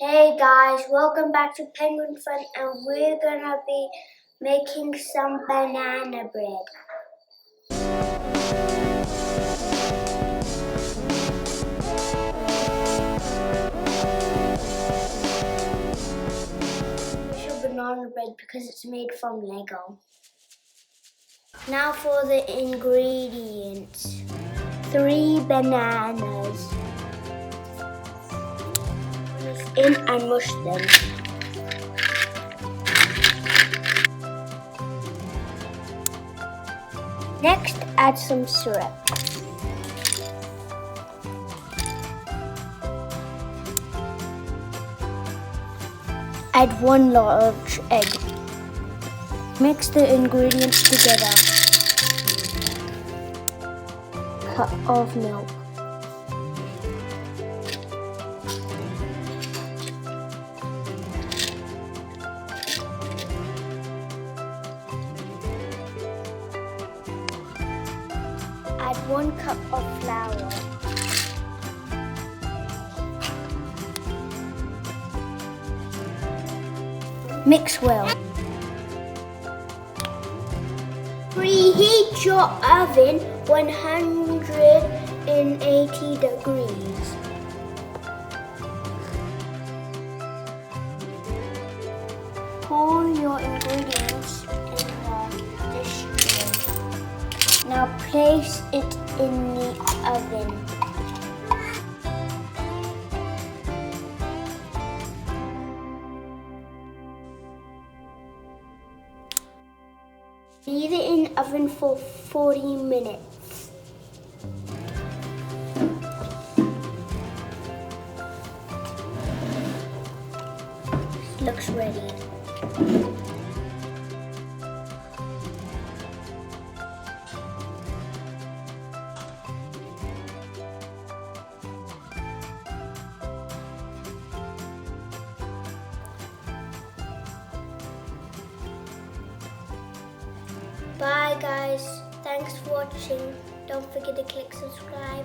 Hey guys, welcome back to Penguin Fun, and we're gonna be making some banana bread. Special banana bread because it's made from Lego. Now for the ingredients. 3 bananas. In and mush them. Next, add some syrup. Add 1 large egg. Mix the ingredients together. Cup of milk. Add 1 cup of flour. Mix well. Preheat your oven 180 degrees. Pour your ingredients in the dish tray. Now place it in the oven. Leave it in the oven for 40 minutes. Looks ready. Bye guys, thanks for watching. Don't forget to click subscribe.